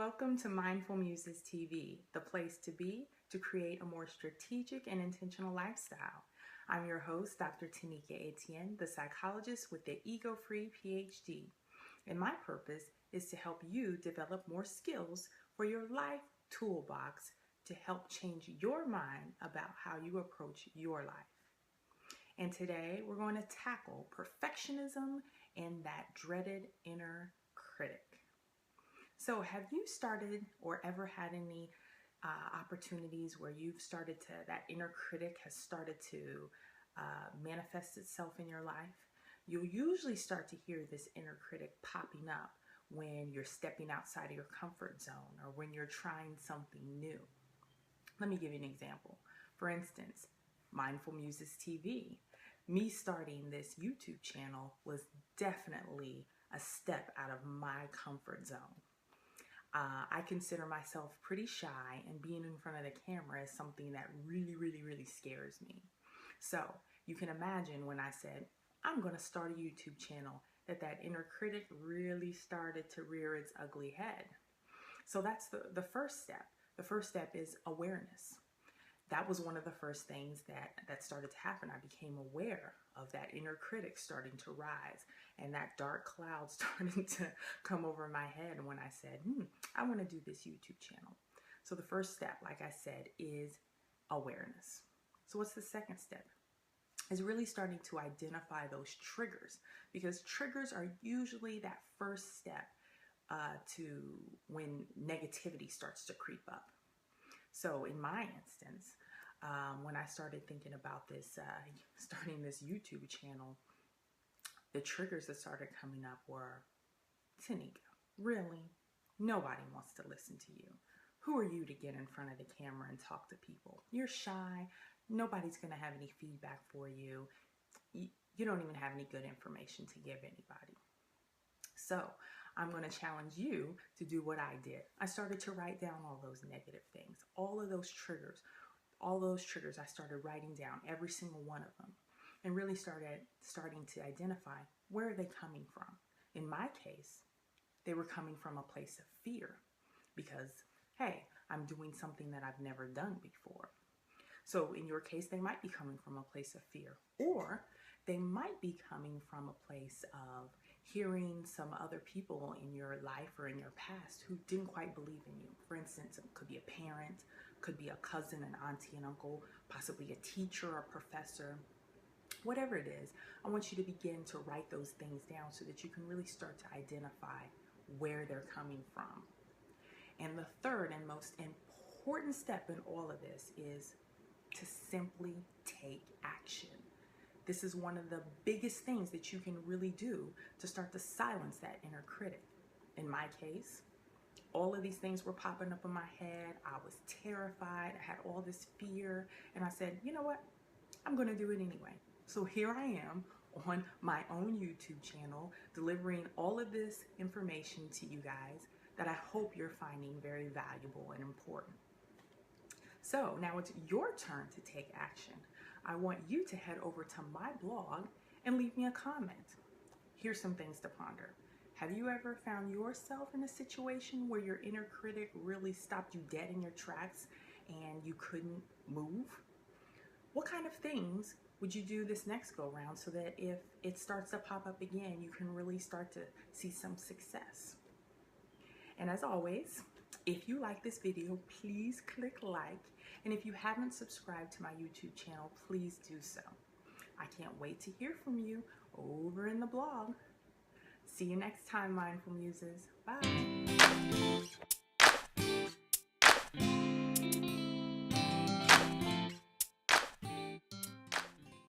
Welcome to Mindful Muses TV, the place to be to create a more strategic and intentional lifestyle. I'm your host, Dr. Tanika Etienne, the psychologist with the Ego-Free PhD. And my purpose is to help you develop more skills for your life toolbox to help change your mind about how you approach your life. And today we're going to tackle perfectionism and that dreaded inner critic. So have you started or ever had any opportunities where you've started to, that inner critic has started to manifest itself in your life? You'll usually start to hear this inner critic popping up when you're stepping outside of your comfort zone or when you're trying something new. Let me give you an example. For instance, Mindful Muses TV. Me starting this YouTube channel was definitely a step out of my comfort zone. I consider myself pretty shy, and being in front of the camera is something that really scares me. So you can imagine when I said, I'm going to start a YouTube channel, that inner critic really started to rear its ugly head. So that's the first step. The first step is awareness. That was one of the first things that started to happen. I became aware of that inner critic starting to rise and that dark cloud starting to come over my head when I said, I want to do this YouTube channel. So the first step, like I said, is awareness. So what's the second step? Is really starting to identify those triggers, because triggers are usually that first step to when negativity starts to creep up. So in my instance, when I started thinking about this, starting this YouTube channel, the triggers that started coming up were, Tanika, really? Nobody wants to listen to you. Who are you to get in front of the camera and talk to people? You're shy. Nobody's going to have any feedback for you. You don't even have any good information to give anybody. So I'm going to challenge you to do what I did. I started to write down all those negative things, all of those triggers. All those triggers I started writing down, every single one of them, and really starting to identify where are they coming from. In my case, they were coming from a place of fear because, hey, I'm doing something that I've never done before. So in your case, they might be coming from a place of fear, or they might be coming from a place of hearing some other people in your life or in your past who didn't quite believe in you. For instance, it could be a parent, could be a cousin, an auntie, an uncle, possibly a teacher or professor. Whatever it is, I want you to begin to write those things down so that you can really start to identify where they're coming from. And the third and most important step in all of this is to simply take action. This is one of the biggest things that you can really do to start to silence that inner critic. In my case, all of these things were popping up in my head. I was terrified. I had all this fear. And I said, you know what? I'm going to do it anyway. So here I am on my own YouTube channel, delivering all of this information to you guys that I hope you're finding very valuable and important. So now it's your turn to take action. I want you to head over to my blog and leave me a comment. Here's some things to ponder. Have you ever found yourself in a situation where your inner critic really stopped you dead in your tracks and you couldn't move? What kind of things would you do this next go round so that if it starts to pop up again, you can really start to see some success? And as always, if you like this video, please click like. And if you haven't subscribed to my YouTube channel, please do so. I can't wait to hear from you over in the blog. See you next time, Mindful Muses. Bye.